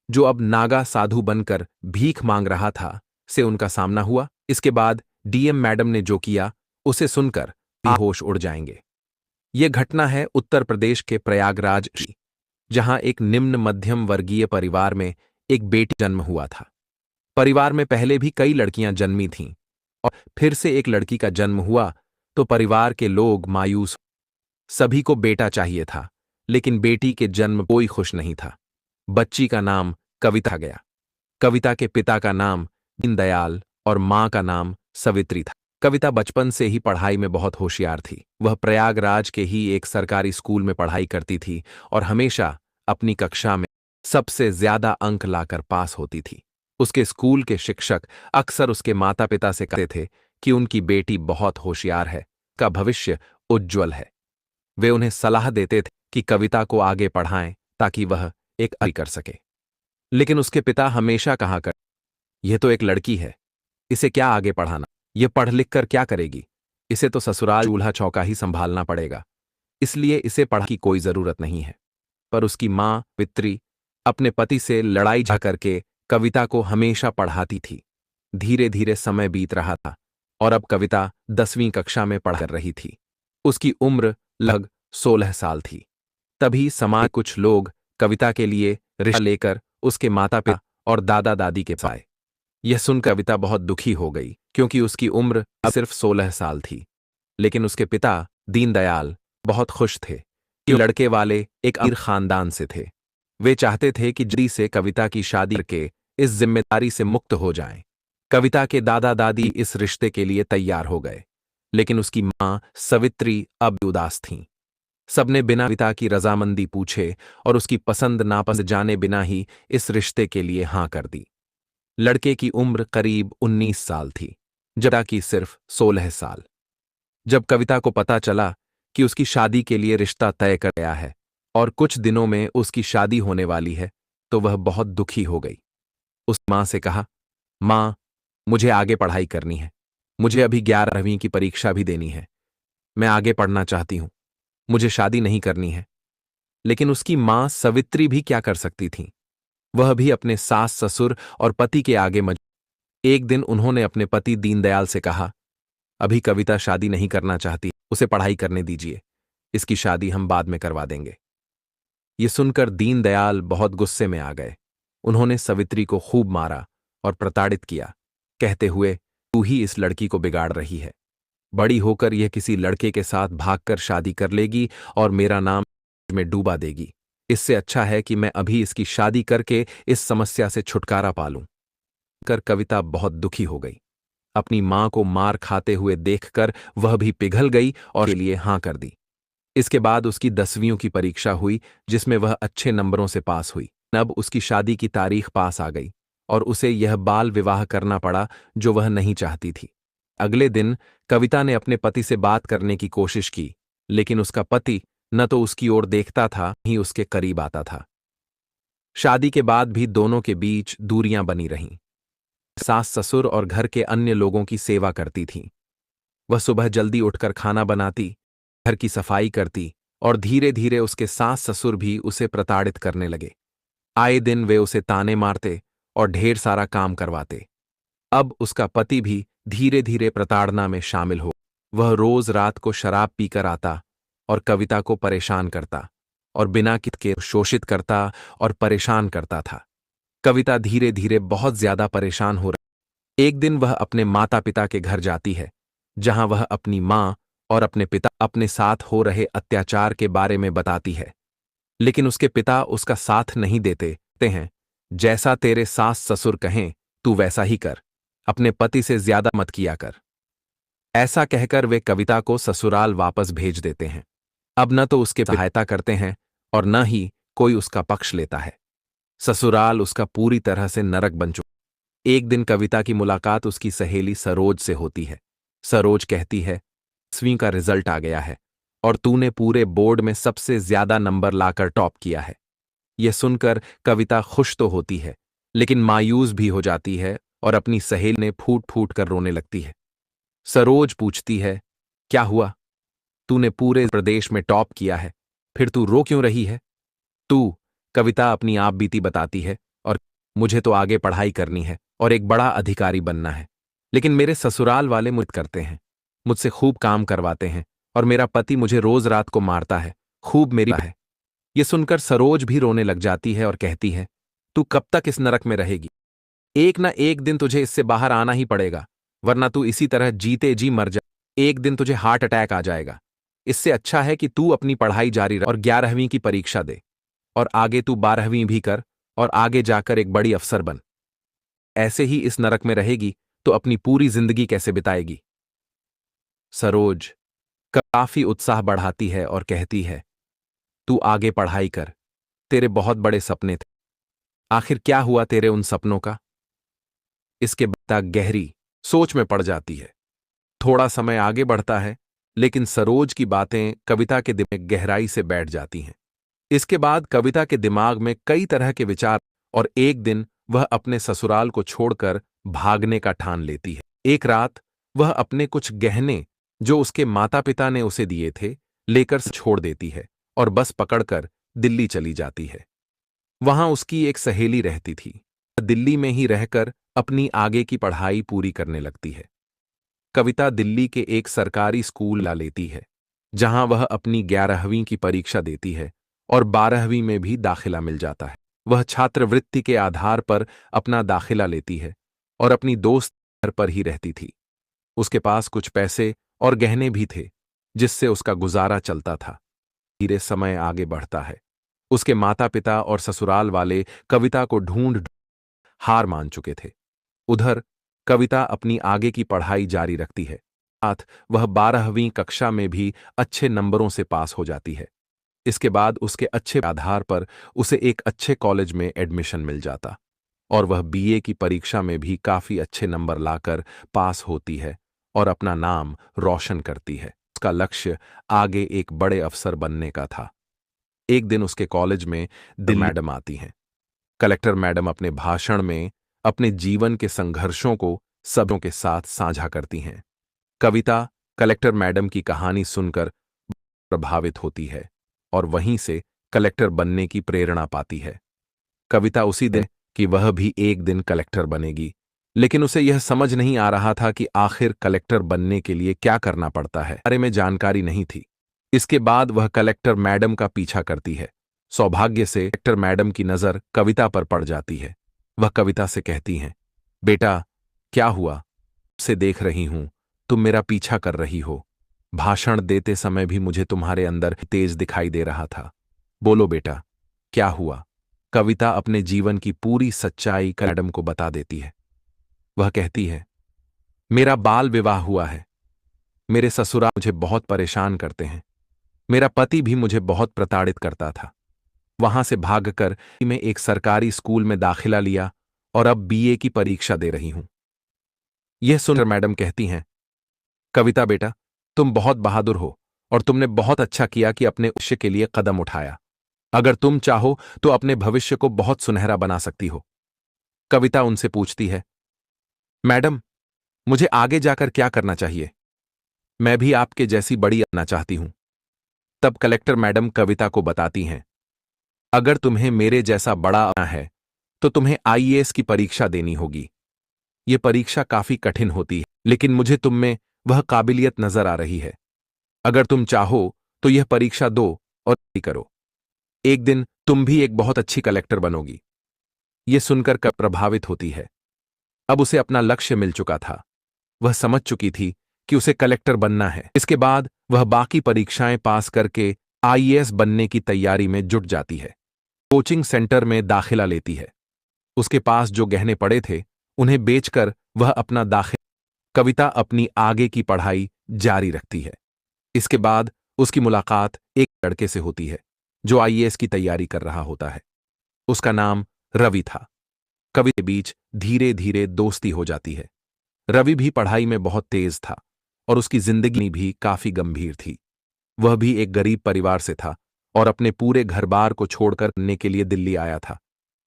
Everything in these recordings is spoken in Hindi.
जो अब नागा साधु बनकर भीख मांग रहा था, से उनका सामना हुआ। इसके बाद डीएम मैडम ने जो किया उसे सुनकर आप होश उड़ जाएंगे। ये घटना है उत्तर प्रदेश के प्रयागराज की, जहां एक निम्न मध्यम वर्गीय परिवार में एक बेटी जन्म हुआ था। परिवार में पहले भी कई लड़कियां जन्मी थीं और फिर से एक लड़की का जन्म हुआ तो परिवार के लोग मायूस। सभी को बेटा चाहिए था, लेकिन बेटी के जन्म कोई खुश नहीं था। बच्ची का नाम कविता गया। कविता के पिता का नाम दीनदयाल और मां का नाम सवित्री था। कविता बचपन से ही पढ़ाई में बहुत होशियार थी। वह प्रयागराज के ही एक सरकारी स्कूल में पढ़ाई करती थी और हमेशा अपनी कक्षा में सबसे ज्यादा अंक लाकर पास होती थी। उसके स्कूल के शिक्षक अक्सर उसके माता पिता से कहते थे कि उनकी बेटी बहुत होशियार है, का भविष्य उज्ज्वल है। वे उन्हें सलाह देते थे कि कविता को आगे पढ़ाएं ताकि वह एक कर सके। लेकिन उसके पिता हमेशा कहा कर, यह तो एक लड़की है, इसे क्या आगे पढ़ाना, यह पढ़ लिख कर क्या करेगी, इसे तो ससुराल चूल्हा चौका ही संभालना पड़ेगा, इसलिए इसे पढ़ा की कोई जरूरत नहीं है। पर उसकी मां पित्री अपने पति से लड़ाई झगड़ा करके कविता को हमेशा पढ़ाती थी। धीरे धीरे समय बीत रहा था और अब कविता 10वीं कक्षा में पढ़ कर रही थी। उसकी उम्र लगभग 16 साल थी। तभी समाज कुछ लोग कविता के लिए रिश्ता लेकर उसके माता पिता और दादा दादी के पास आए। यह सुनकर कविता बहुत दुखी हो गई, क्योंकि उसकी उम्र अब सिर्फ 16 साल थी। लेकिन उसके पिता दीनदयाल बहुत खुश थे कि लड़के वाले एक अमीर खानदान से थे। वे चाहते थे कि जल्दी से कविता की शादी करके इस जिम्मेदारी से मुक्त हो जाएं। कविता के दादा दादी इस रिश्ते के लिए तैयार हो गए, लेकिन उसकी मां सवित्री अब उदास थीं। सबने बिना कविता की रजामंदी पूछे और उसकी पसंद नापसंद जाने बिना ही इस रिश्ते के लिए हां कर दी। लड़के की उम्र करीब 19 साल थी, जबकि की सिर्फ 16 साल। जब कविता को पता चला कि उसकी शादी के लिए रिश्ता तय कर गया है और कुछ दिनों में उसकी शादी होने वाली है, तो वह बहुत दुखी हो गई। उस मां से कहा, मां, मुझे आगे पढ़ाई करनी है, मुझे अभी 11वीं की परीक्षा भी देनी है, मैं आगे पढ़ना चाहती हूं, मुझे शादी नहीं करनी है। लेकिन उसकी मां सवित्री भी क्या कर सकती थी? वह भी अपने सास ससुर और पति के आगे एक दिन उन्होंने अपने पति दीनदयाल से कहा, अभी कविता शादी नहीं करना चाहती, उसे पढ़ाई करने दीजिए, इसकी शादी हम बाद में करवा देंगे। ये सुनकर दीनदयाल बहुत गुस्से में आ गए। उन्होंने सवित्री को खूब मारा और प्रताड़ित किया, कहते हुए, तू ही इस लड़की को बिगाड़ रही है। बड़ी होकर यह किसी लड़के के साथ भागकर शादी कर लेगी और मेरा नाम में डूबा देगी। इससे अच्छा है कि मैं अभी इसकी शादी करके इस समस्या से छुटकारा पा लूं। कविता बहुत दुखी हो गई। अपनी मां को मार खाते हुए देखकर वह भी पिघल गई और के लिए हां कर दी। इसके बाद उसकी 10वीं की परीक्षा हुई, जिसमें वह अच्छे नंबरों से पास हुई। अब उसकी शादी की तारीख पास आ गई और उसे यह बाल विवाह करना पड़ा जो वह नहीं चाहती थी। अगले दिन कविता ने अपने पति से बात करने की कोशिश की, लेकिन उसका पति न तो उसकी ओर देखता था, ही उसके करीब आता था। शादी के बाद भी दोनों के बीच दूरियां बनी रहीं। सास ससुर और घर के अन्य लोगों की सेवा करती थी। वह सुबह जल्दी उठकर खाना बनाती, घर की सफाई करती और धीरे धीरे उसके सास ससुर भी उसे प्रताड़ित करने लगे। आए दिन वे उसे ताने मारते और ढेर सारा काम करवाते। अब उसका पति भी धीरे धीरे प्रताड़ना में शामिल हो। वह रोज रात को शराब पीकर आता और कविता को परेशान करता और बिना कित के शोषित करता और परेशान करता था। कविता धीरे धीरे बहुत ज्यादा परेशान हो रही। एक दिन वह अपने माता पिता के घर जाती है, जहां वह अपनी मां और अपने पिता अपने साथ हो रहे अत्याचार के बारे में बताती है। लेकिन उसके पिता उसका साथ नहीं देते हैं। जैसा तेरे सास ससुर कहें तू वैसा ही कर, अपने पति से ज्यादा मत किया कर। ऐसा कहकर वे कविता को ससुराल वापस भेज देते हैं। अब न तो उसके सहायता करते हैं और न ही कोई उसका पक्ष लेता है। ससुराल उसका पूरी तरह से नरक बन चुका। एक दिन कविता की मुलाकात उसकी सहेली सरोज से होती है। सरोज कहती है, 10वीं का रिजल्ट आ गया है और तूने पूरे बोर्ड में सबसे ज्यादा नंबर लाकर टॉप किया है। यह सुनकर कविता खुश तो होती है, लेकिन मायूस भी हो जाती है और अपनी सहेली ने फूट फूट कर रोने लगती है। सरोज पूछती है, क्या हुआ? तूने पूरे प्रदेश में टॉप किया है, फिर तू रो क्यों रही है? तू, कविता अपनी आप बीती बताती है और मुझे तो आगे पढ़ाई करनी है और एक बड़ा अधिकारी बनना है, लेकिन मेरे ससुराल वाले मुझ करते हैं, मुझसे खूब काम करवाते हैं और मेरा पति मुझे रोज रात को मारता है, खूब मेरी है। ये सुनकर सरोज भी रोने लग जाती है और कहती है, तू कब तक इस नरक में रहेगी? एक ना एक दिन तुझे इससे बाहर आना ही पड़ेगा, वरना तू इसी तरह जीते जी मर जा। एक दिन तुझे हार्ट अटैक आ जाएगा। इससे अच्छा है कि तू अपनी पढ़ाई जारी रख और 11वीं की परीक्षा दे, और आगे तू 12वीं भी कर और आगे जाकर एक बड़ी अफसर बन। ऐसे ही इस नरक में रहेगी तो अपनी पूरी जिंदगी कैसे बिताएगी? सरोज काफी उत्साह बढ़ाती है और कहती है, तू आगे पढ़ाई कर, तेरे बहुत बड़े सपने थे, आखिर क्या हुआ तेरे उन सपनों का? इसके बाद गहरी सोच में पड़ जाती है। थोड़ा समय आगे बढ़ता है, लेकिन सरोज की बातें कविता के दिमाग में गहराई से बैठ जाती हैं। इसके बाद कविता के दिमाग में कई तरह के विचार, और एक दिन वह अपने ससुराल को छोड़कर भागने का ठान लेती है। एक रात वह अपने कुछ गहने जो उसके माता पिता ने उसे दिए थे लेकर छोड़ देती है और बस पकड़कर दिल्ली चली जाती है। वहां उसकी एक सहेली रहती थी। दिल्ली में ही रहकर अपनी आगे की पढ़ाई पूरी करने लगती है। कविता दिल्ली के एक सरकारी स्कूल ला लेती है, जहां वह अपनी 11वीं की परीक्षा देती है और 12वीं में भी दाखिला मिल जाता है। वह छात्रवृत्ति के आधार पर अपना दाखिला लेती है और अपनी दोस्त घर पर ही रहती थी। उसके पास कुछ पैसे और गहने भी थे, जिससे उसका गुजारा चलता था। धीरे समय आगे बढ़ता है। उसके माता पिता और ससुराल वाले कविता को ढूंढ हार मान चुके थे। उधर कविता अपनी आगे की पढ़ाई जारी रखती है। साथ वह 12वीं कक्षा में भी अच्छे नंबरों से पास हो जाती है। इसके बाद उसके अच्छे आधार पर उसे एक अच्छे कॉलेज में एडमिशन मिल जाता और वह बीए की परीक्षा में भी काफी अच्छे नंबर लाकर पास होती है और अपना नाम रोशन करती है। उसका लक्ष्य आगे एक बड़े अफसर बनने का था। एक दिन उसके कॉलेज में मैडम आती हैं। कलेक्टर मैडम अपने भाषण में अपने जीवन के संघर्षों को सबों के साथ साझा करती हैं। कविता कलेक्टर मैडम की कहानी सुनकर प्रभावित होती है और वहीं से कलेक्टर बनने की प्रेरणा पाती है। कविता उसी दिन कि वह भी एक दिन कलेक्टर बनेगी, लेकिन उसे यह समझ नहीं आ रहा था कि आखिर कलेक्टर बनने के लिए क्या करना पड़ता है, बारे में जानकारी नहीं थी। इसके बाद वह कलेक्टर मैडम का पीछा करती है। सौभाग्य से कलेक्टर मैडम की नजर कविता पर पड़ जाती है। वह कविता से कहती हैं, बेटा क्या हुआ? से देख रही हूं तुम मेरा पीछा कर रही हो। भाषण देते समय भी मुझे तुम्हारे अंदर तेज दिखाई दे रहा था। बोलो बेटा, क्या हुआ? कविता अपने जीवन की पूरी सच्चाई मैडम को बता देती है। वह कहती है, मेरा बाल विवाह हुआ है। मेरे ससुराल मुझे बहुत परेशान करते हैं। मेरा पति भी मुझे बहुत प्रताड़ित करता था। वहां से भागकर मैं एक सरकारी स्कूल में दाखिला लिया और अब बीए की परीक्षा दे रही हूं। यह सुनकर मैडम कहती हैं, कविता बेटा, तुम बहुत बहादुर हो और तुमने बहुत अच्छा किया कि अपने उद्देश्य के लिए कदम उठाया। अगर तुम चाहो तो अपने भविष्य को बहुत सुनहरा बना सकती हो। कविता उनसे पूछती है, मैडम, मुझे आगे जाकर क्या करना चाहिए? मैं भी आपके जैसी बड़ी बनना चाहती हूं। तब कलेक्टर मैडम कविता को बताती हैं, अगर तुम्हें मेरे जैसा बड़ा बनना है तो तुम्हें आईएएस की परीक्षा देनी होगी। यह परीक्षा काफी कठिन होती है, लेकिन मुझे तुम में वह काबिलियत नजर आ रही है। अगर तुम चाहो तो यह परीक्षा दो और करो। एक दिन तुम भी एक बहुत अच्छी कलेक्टर बनोगी। यह सुनकर कब प्रभावित होती है। अब उसे अपना लक्ष्य मिल चुका था। वह समझ चुकी थी कि उसे कलेक्टर बनना है। इसके बाद वह बाकी परीक्षाएं पास करके आईएएस बनने की तैयारी में जुट जाती है। कोचिंग सेंटर में दाखिला लेती है। उसके पास जो गहने पड़े थे उन्हें बेचकर वह अपना दाखिला। कविता अपनी आगे की पढ़ाई जारी रखती है। इसके बाद उसकी मुलाकात एक लड़के से होती है जो आईएएस की तैयारी कर रहा होता है। उसका नाम रवि था। कवि के बीच धीरे धीरे दोस्ती हो जाती है। रवि भी पढ़ाई में बहुत तेज था और उसकी जिंदगी भी काफी गंभीर थी। वह भी एक गरीब परिवार से था और अपने पूरे घर बार को छोड़कर रहने के लिए दिल्ली आया था।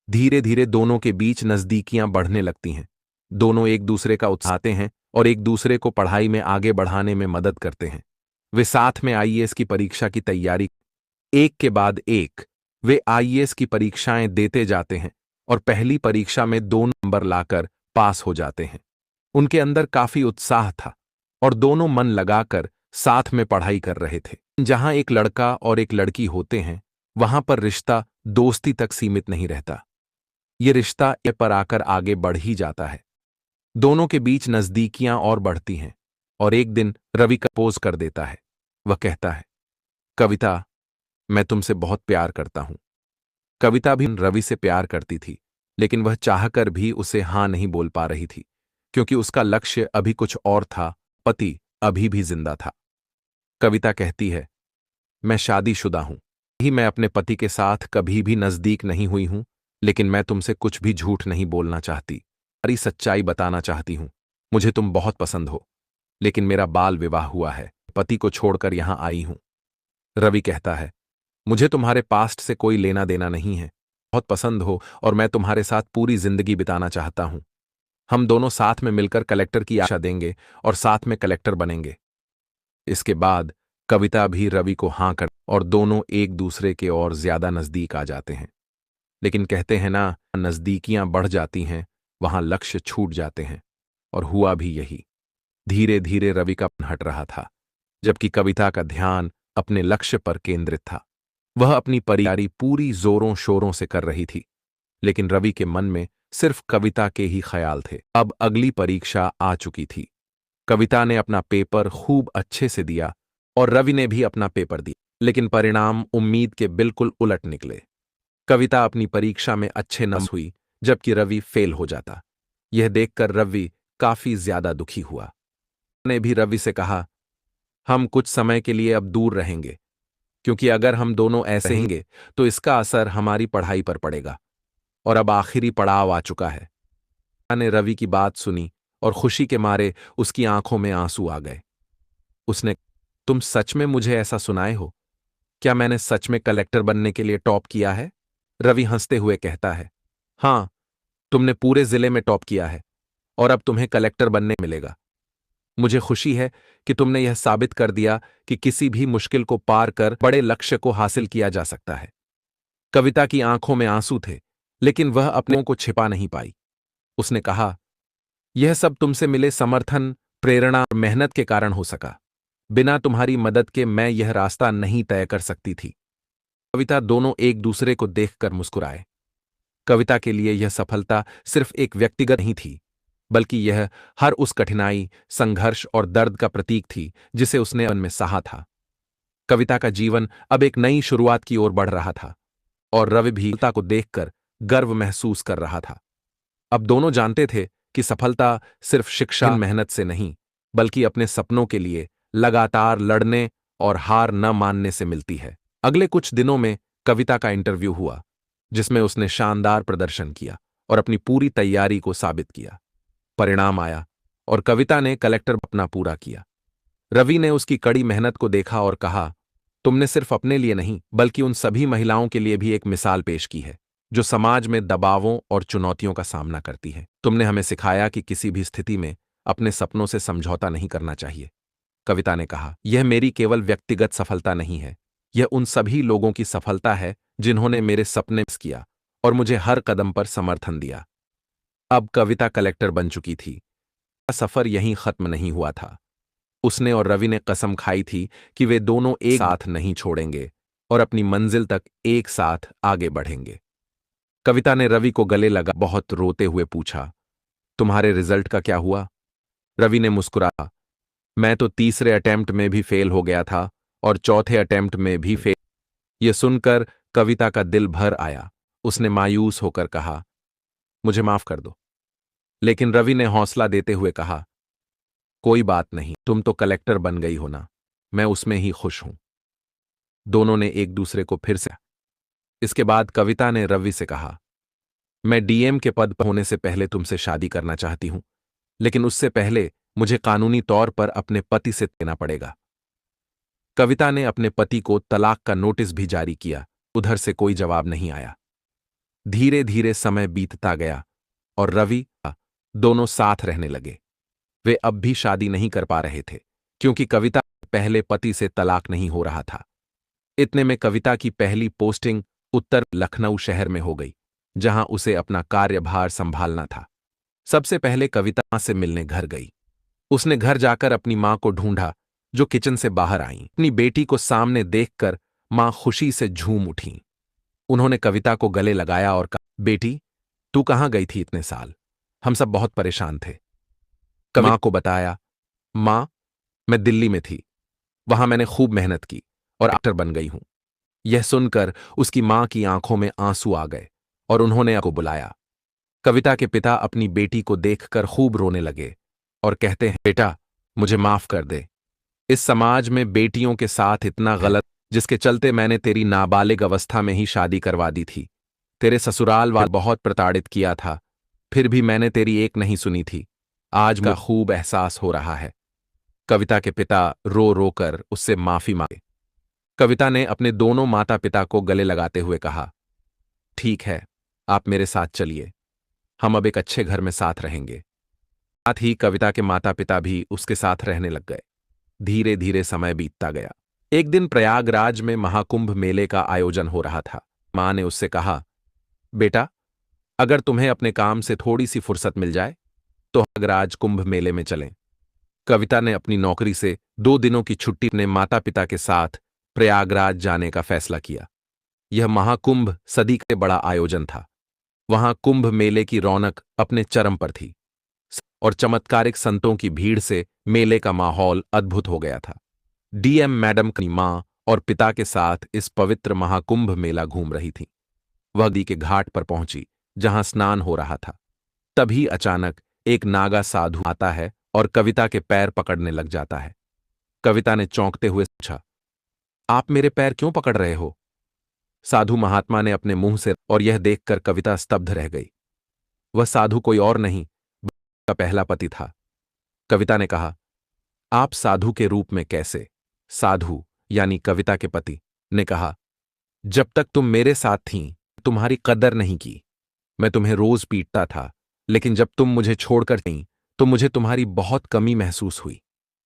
धीरे धीरे दोनों के बीच नजदीकियां बढ़ने लगती हैं। दोनों एक दूसरे का उत्साहते हैं और एक दूसरे को पढ़ाई में आगे बढ़ाने में मदद करते हैं। वे साथ में आईएएस की परीक्षा की तैयारी एक के बाद एक वे आईएएस की परीक्षाएं देते जाते हैं और पहली परीक्षा में 2 नंबर लाकर पास हो जाते हैं। उनके अंदर काफी उत्साह था और दोनों मन लगाकर साथ में पढ़ाई कर रहे थे। जहां एक लड़का और एक लड़की होते हैं, वहां पर रिश्ता दोस्ती तक सीमित नहीं रहता। ये रिश्ता ए पर आकर आगे बढ़ ही जाता है। दोनों के बीच नजदीकियां और बढ़ती हैं और एक दिन रवि प्रपोज कर देता है। वह कहता है, कविता, मैं तुमसे बहुत प्यार करता हूं। कविता भी रवि से प्यार करती थी, लेकिन वह चाहकर भी उसे हां नहीं बोल पा रही थी, क्योंकि उसका लक्ष्य अभी कुछ और था, पति अभी भी जिंदा था। कविता कहती है, मैं शादीशुदा हूं। ही मैं अपने पति के साथ कभी भी नजदीक नहीं हुई हूं, लेकिन मैं तुमसे कुछ भी झूठ नहीं बोलना चाहती। सारी सच्चाई बताना चाहती हूं। मुझे तुम बहुत पसंद हो, लेकिन मेरा बाल विवाह हुआ है। पति को छोड़कर यहां आई हूं। रवि कहता है, मुझे तुम्हारे पास्ट से कोई लेना देना नहीं है। बहुत पसंद हो और मैं तुम्हारे साथ पूरी जिंदगी बिताना चाहता हूं। हम दोनों साथ में मिलकर कलेक्टर की आशा देंगे और साथ में कलेक्टर बनेंगे। इसके बाद कविता भी रवि को हां कर और दोनों एक दूसरे के और ज्यादा नजदीक आ जाते हैं। लेकिन कहते हैं ना, नजदीकियां बढ़ जाती हैं, वहां लक्ष्य छूट जाते हैं। और हुआ भी यही। धीरे धीरे रवि का मन हट रहा था, जबकि कविता का ध्यान अपने लक्ष्य पर केंद्रित था। वह अपनी तैयारी पूरी जोरों शोरों से कर रही थी, लेकिन रवि के मन में सिर्फ कविता के ही ख्याल थे। अब अगली परीक्षा आ चुकी थी। कविता ने अपना पेपर खूब अच्छे से दिया और रवि ने भी अपना पेपर दिया, लेकिन परिणाम उम्मीद के बिल्कुल उलट निकले। कविता अपनी परीक्षा में अच्छे नंबर हुई, जबकि रवि फेल हो जाता। यह देखकर रवि काफी ज्यादा दुखी हुआ। ने भी रवि से कहा, हम कुछ समय के लिए अब दूर रहेंगे, क्योंकि अगर हम दोनों ऐसे रहेंगे तो इसका असर हमारी पढ़ाई पर पड़ेगा और अब आखिरी पड़ाव आ चुका है। ने रवि की बात सुनी और खुशी के मारे उसकी आंखों में आंसू आ गए। उसने, तुम सच में मुझे ऐसा सुनाए हो? क्या मैंने सच में कलेक्टर बनने के लिए टॉप किया है? रवि हंसते हुए कहता है, हां, तुमने पूरे जिले में टॉप किया है और अब तुम्हें कलेक्टर बनने मिलेगा। मुझे खुशी है कि तुमने यह साबित कर दिया कि किसी भी मुश्किल को पार कर बड़े लक्ष्य को हासिल किया जा सकता है। कविता की आंखों में आंसू थे, लेकिन वह अपनों को छिपा नहीं पाई। उसने कहा, यह सब तुमसे मिले समर्थन, प्रेरणा और मेहनत के कारण हो सका। बिना तुम्हारी मदद के मैं यह रास्ता नहीं तय कर सकती थी। कविता दोनों एक दूसरे को देखकर मुस्कुराए। कविता के लिए यह सफलता सिर्फ एक व्यक्तिगत नहीं थी, बल्कि यह हर उस कठिनाई, संघर्ष और दर्द का प्रतीक थी जिसे उसने मन में सहा था। कविता का जीवन अब एक नई शुरुआत की ओर बढ़ रहा था और रवि भी कविता को देखकर गर्व महसूस कर रहा था। अब दोनों जानते थे कि सफलता सिर्फ शिक्षा मेहनत से नहीं, बल्कि अपने सपनों के लिए लगातार लड़ने और हार न मानने से मिलती है। अगले कुछ दिनों में कविता का इंटरव्यू हुआ, जिसमें उसने शानदार प्रदर्शन किया और अपनी पूरी तैयारी को साबित किया। परिणाम आया और कविता ने कलेक्टर अपना पूरा किया। रवि ने उसकी कड़ी मेहनत को देखा और कहा, तुमने सिर्फ अपने लिए नहीं, बल्कि उन सभी महिलाओं के लिए भी एक मिसाल पेश की है, जो समाज में दबावों और चुनौतियों का सामना करती है। तुमने हमें सिखाया कि किसी भी स्थिति में अपने सपनों से समझौता नहीं करना चाहिए। कविता ने कहा, यह मेरी केवल व्यक्तिगत सफलता नहीं है, यह उन सभी लोगों की सफलता है जिन्होंने मेरे सपने मिस किया और मुझे हर कदम पर समर्थन दिया। अब कविता कलेक्टर बन चुकी थी। सफर यहीं खत्म नहीं हुआ था। उसने और रवि ने कसम खाई थी कि वे दोनों एक साथ नहीं छोड़ेंगे और अपनी मंजिल तक एक साथ आगे बढ़ेंगे। कविता ने रवि को गले लगा बहुत रोते हुए पूछा, तुम्हारे रिजल्ट का क्या हुआ? रवि ने मुस्कुराया, मैं तो तीसरे अटेम्प्ट में भी फेल हो गया था और चौथे अटेम्प्ट में भी फेल। यह सुनकर कविता का दिल भर आया। उसने मायूस होकर कहा, मुझे माफ कर दो। लेकिन रवि ने हौसला देते हुए कहा, कोई बात नहीं, तुम तो कलेक्टर बन गई हो ना, मैं उसमें ही खुश हूं। दोनों ने एक दूसरे को फिर से। इसके बाद कविता ने रवि से कहा, मैं डीएम के पद पर होने से पहले तुमसे शादी करना चाहती हूं, लेकिन उससे पहले मुझे कानूनी तौर पर अपने पति से देना पड़ेगा। कविता ने अपने पति को तलाक का नोटिस भी जारी किया। उधर से कोई जवाब नहीं आया। धीरे धीरे समय बीतता गया और रवि दोनों साथ रहने लगे। वे अब भी शादी नहीं कर पा रहे थे, क्योंकि कविता पहले पति से तलाक नहीं हो रहा था। इतने में कविता की पहली पोस्टिंग उत्तर लखनऊ शहर में हो गई। जहां उसे अपना कार्यभार संभालना था। सबसे पहले कविता मां से मिलने घर गई। उसने घर जाकर अपनी मां को ढूंढा, जो किचन से बाहर आईं। अपनी बेटी को सामने देखकर मां खुशी से झूम उठीं। उन्होंने कविता को गले लगाया और कहा, बेटी, तू कहाँ गई थी इतने साल? हम सब बहुत परेशान थे। मां को बताया, मां, मैं दिल्ली में थी। वहां मैंने खूब मेहनत की और एक्टर बन गई हूं। यह सुनकर उसकी मां की आंखों में आंसू आ गए और उन्होंने को बुलाया। कविता के पिता अपनी बेटी को देखकर खूब रोने लगे और कहते हैं, बेटा, मुझे माफ कर दे। इस समाज में बेटियों के साथ इतना गलत, जिसके चलते मैंने तेरी नाबालिग अवस्था में ही शादी करवा दी थी। तेरे ससुराल वाले बहुत प्रताड़ित किया था, फिर भी मैंने तेरी एक नहीं सुनी थी। आज मुझे खूब एहसास हो रहा है। कविता के पिता रो रो कर उससे माफी मांगे। कविता ने अपने दोनों माता पिता को गले लगाते हुए कहा, ठीक है, आप मेरे साथ चलिए। हम अब एक अच्छे घर में साथ रहेंगे। साथ ही कविता के माता पिता भी उसके साथ रहने लग गए। धीरे धीरे समय बीतता गया। एक दिन प्रयागराज में महाकुंभ मेले का आयोजन हो रहा था। मां ने उससे कहा, बेटा, अगर तुम्हें अपने काम से थोड़ी सी फुर्सत मिल जाए तो प्रयागराज कुंभ मेले में चलें। कविता ने अपनी नौकरी से 2 दिनों की छुट्टी अपने माता पिता के साथ प्रयागराज जाने का फैसला किया। यह महाकुंभ सदी का बड़ा आयोजन था। वहां कुंभ मेले की रौनक अपने चरम पर थी और चमत्कारिक संतों की भीड़ से मेले का माहौल अद्भुत हो गया था। डीएम मैडम की मां और पिता के साथ इस पवित्र महाकुंभ मेला घूम रही थी। वह नदी के घाट पर पहुंची, जहां स्नान हो रहा था। तभी अचानक एक नागा साधु आता है और कविता के पैर पकड़ने लग जाता है। कविता ने चौंकते हुए पूछा, आप मेरे पैर क्यों पकड़ रहे हो? साधु महात्मा ने अपने मुंह से, और यह देखकर कविता स्तब्ध रह गई। वह साधु कोई और नहीं, का पहला पति था। कविता ने कहा, आप साधु के रूप में कैसे? साधु यानी कविता के पति ने कहा, जब तक तुम मेरे साथ थीं, तुम्हारी कदर नहीं की। मैं तुम्हें रोज पीटता था, लेकिन जब तुम मुझे छोड़कर गईं, तो मुझे तुम्हारी बहुत कमी महसूस हुई।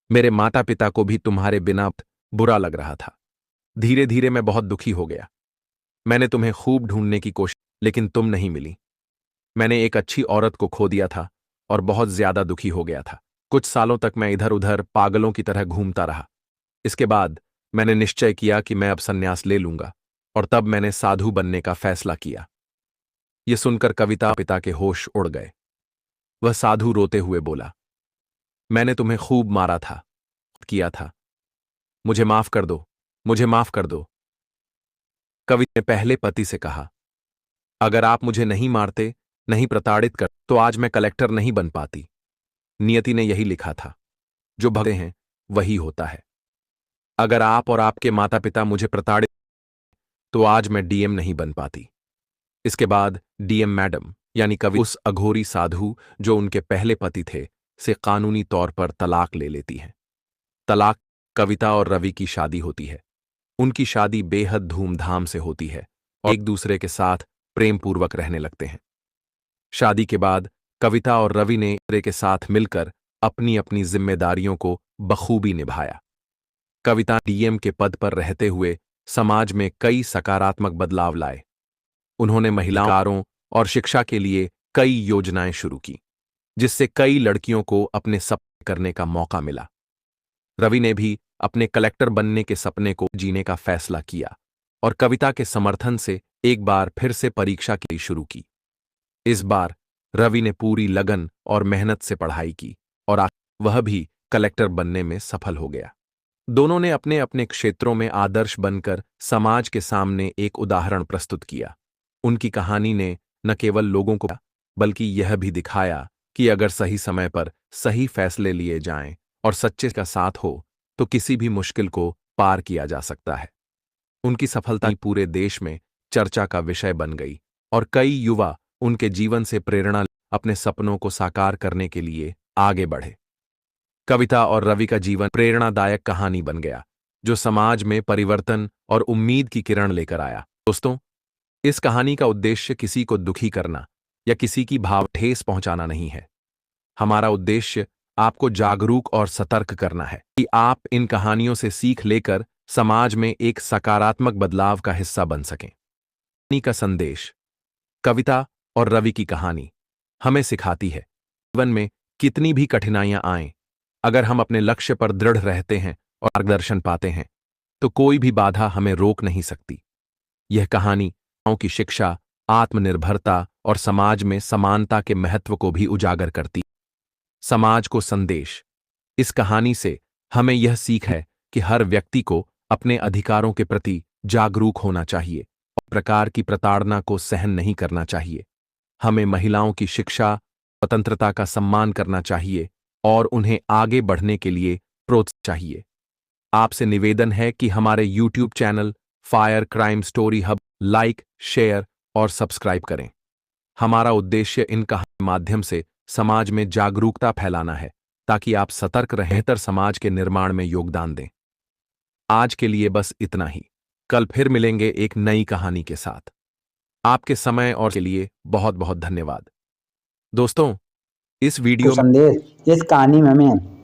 मेरे माता पिता को भी तुम्हारे बिना बुरा लग रहा था। धीरे धीरे मैं बहुत दुखी हो गया। मैंने तुम्हें खूब ढूंढने की कोशिश, लेकिन तुम नहीं मिली। मैंने एक अच्छी औरत को खो दिया था और बहुत ज्यादा दुखी हो गया था। कुछ सालों तक मैं इधर उधर पागलों की तरह घूमता रहा। इसके बाद मैंने निश्चय किया कि मैं अब संन्यास ले लूंगा, और तब मैंने साधु बनने का फैसला किया। यह सुनकर कविता पिता के होश उड़ गए। वह साधु रोते हुए बोला, मैंने तुम्हें खूब मारा था, किया था। मुझे माफ कर दो, मुझे माफ कर दो। कविता ने पहले पति से कहा, अगर आप मुझे नहीं मारते, नहीं प्रताड़ित कर, तो आज मैं कलेक्टर नहीं बन पाती। नियति ने यही लिखा था, जो भगते हैं वही होता है। अगर आप और आपके माता पिता मुझे प्रताड़ित, तो आज मैं डीएम नहीं बन पाती। इसके बाद डीएम मैडम यानी कवि उस अघोरी साधु जो उनके पहले पति थे से कानूनी तौर पर तलाक ले लेती हैं। तलाक कविता और रवि की शादी होती है। उनकी शादी बेहद धूमधाम से होती है और एक दूसरे के साथ प्रेम पूर्वक रहने लगते हैं। शादी के बाद कविता और रवि ने एक दूसरे के साथ मिलकर अपनी अपनी जिम्मेदारियों को बखूबी निभाया। कविता डीएम के पद पर रहते हुए समाज में कई सकारात्मक बदलाव लाए। उन्होंने महिलाओं और शिक्षा के लिए कई योजनाएं शुरू की, जिससे कई लड़कियों को अपने सपने करने का मौका मिला। रवि ने भी अपने कलेक्टर बनने के सपने को जीने का फैसला किया और कविता के समर्थन से एक बार फिर से परीक्षा के लिए शुरू की। इस बार रवि ने पूरी लगन और मेहनत से पढ़ाई की और वह भी कलेक्टर बनने में सफल हो गया। दोनों ने अपने अपने क्षेत्रों में आदर्श बनकर समाज के सामने एक उदाहरण प्रस्तुत किया। उनकी कहानी ने न केवल लोगों को, बल्कि यह भी दिखाया कि अगर सही समय पर सही फैसले लिए जाएं और सच्चे का साथ हो, तो किसी भी मुश्किल को पार किया जा सकता है। उनकी सफलता पूरे देश में चर्चा का विषय बन गई और कई युवा उनके जीवन से प्रेरणा अपने सपनों को साकार करने के लिए आगे बढ़े। कविता और रवि का जीवन प्रेरणादायक कहानी बन गया, जो समाज में परिवर्तन और उम्मीद की किरण लेकर आया। दोस्तों, इस कहानी का उद्देश्य किसी को दुखी करना या किसी की भाव ठेस पहुंचाना नहीं है। हमारा उद्देश्य आपको जागरूक और सतर्क करना है कि आप इन कहानियों से सीख लेकर समाज में एक सकारात्मक बदलाव का हिस्सा बन सकें। कहानी का संदेश, कविता और रवि की कहानी हमें सिखाती है जीवन में कितनी भी कठिनाइयां आएं, अगर हम अपने लक्ष्य पर दृढ़ रहते हैं और मार्गदर्शन पाते हैं तो कोई भी बाधा हमें रोक नहीं सकती। यह कहानी गांव की शिक्षा, आत्मनिर्भरता और समाज में समानता के महत्व को भी उजागर करती। समाज को संदेश। इस कहानी से हमें यह सीख है कि हर व्यक्ति को अपने अधिकारों के प्रति जागरूक होना चाहिए और प्रकार की प्रताड़ना को सहन नहीं करना चाहिए। हमें महिलाओं की शिक्षा, स्वतंत्रता का सम्मान करना चाहिए और उन्हें आगे बढ़ने के लिए प्रोत्साहन चाहिए। आपसे निवेदन है कि हमारे YouTube channel fire crime story hub like, share और सब्सक्राइब करें। हमारा उद्देश्य इन कहानियों के माध्यम से समाज में जागरूकता फैलाना है ताकि आप सतर्क बेहतर समाज के निर्माण में योगदान दें। आज के लिए बस इतना ही। कल फिर मिलेंगे एक नई कहानी के साथ। आपके समय और के लिए बहुत बहुत धन्यवाद। दोस्तों, इस वीडियो में संदेश इस कहानी में हमें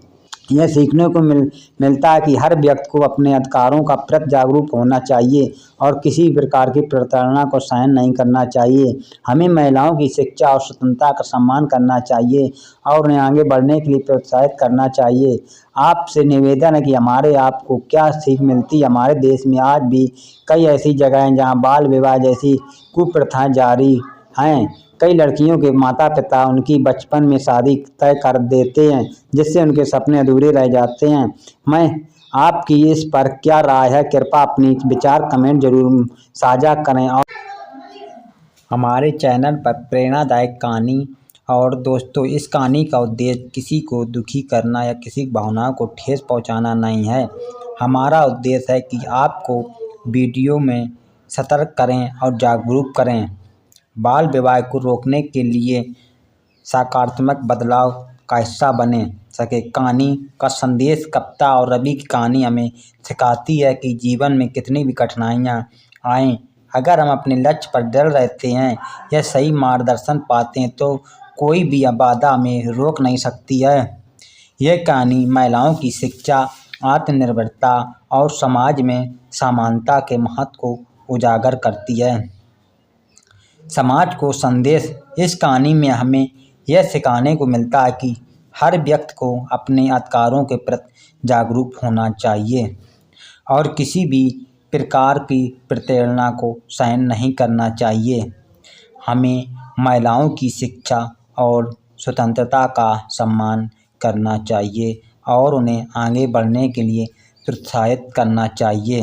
यह सीखने को मिलता है कि हर व्यक्ति को अपने अधिकारों का प्रति जागरूक होना चाहिए और किसी प्रकार की प्रताड़ना को सहन नहीं करना चाहिए। हमें महिलाओं की शिक्षा और स्वतंत्रता का सम्मान करना चाहिए और उन्हें आगे बढ़ने के लिए प्रोत्साहित करना चाहिए। आपसे निवेदन है कि हमारे आपको क्या सीख मिलती है। हमारे देश में आज भी कई ऐसी जगह हैं जहाँ बाल विवाह जैसी कुप्रथाएं जारी हैं। कई लड़कियों के माता पिता उनकी बचपन में शादी तय कर देते हैं, जिससे उनके सपने अधूरे रह जाते हैं। मैं आपकी इस पर क्या राय है, कृपया अपनी विचार कमेंट जरूर साझा करें और हमारे चैनल पर प्रेरणादायक कहानी। और दोस्तों, इस कहानी का उद्देश्य किसी को दुखी करना या किसी भावनाओं को ठेस पहुंचाना नहीं है। हमारा उद्देश्य है कि आपको वीडियो में सतर्क करें और जागरूक करें, बाल विवाह को रोकने के लिए सकारात्मक बदलाव का हिस्सा बने सके। कहानी का संदेश कविता और रवि की कहानी हमें सिखाती है कि जीवन में कितनी भी कठिनाइयाँ आएं, अगर हम अपने लक्ष्य पर दृढ़ रहते हैं या सही मार्गदर्शन पाते हैं तो कोई भी बाधा हमें रोक नहीं सकती है। यह कहानी महिलाओं की शिक्षा, आत्मनिर्भरता और समाज में समानता के महत्व को उजागर करती है। समाज को संदेश इस कहानी में हमें यह सिखाने को मिलता है कि हर व्यक्ति को अपने अधिकारों के प्रति जागरूक होना चाहिए और किसी भी प्रकार की प्रताड़ना को सहन नहीं करना चाहिए। हमें महिलाओं की शिक्षा और स्वतंत्रता का सम्मान करना चाहिए और उन्हें आगे बढ़ने के लिए प्रोत्साहित करना चाहिए।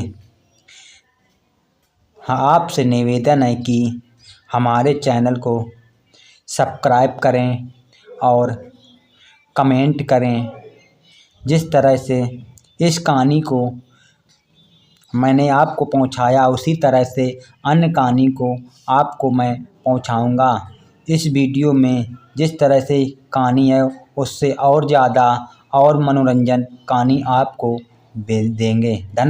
हाँ, आपसे निवेदन है कि हमारे चैनल को सब्सक्राइब करें और कमेंट करें। जिस तरह से इस कहानी को मैंने आपको पहुंचाया, उसी तरह से अन्य कहानी को आपको मैं पहुंचाऊंगा। इस वीडियो में जिस तरह से कहानी है उससे और ज़्यादा और मनोरंजन कहानी आपको भेज देंगे। धन्यवाद।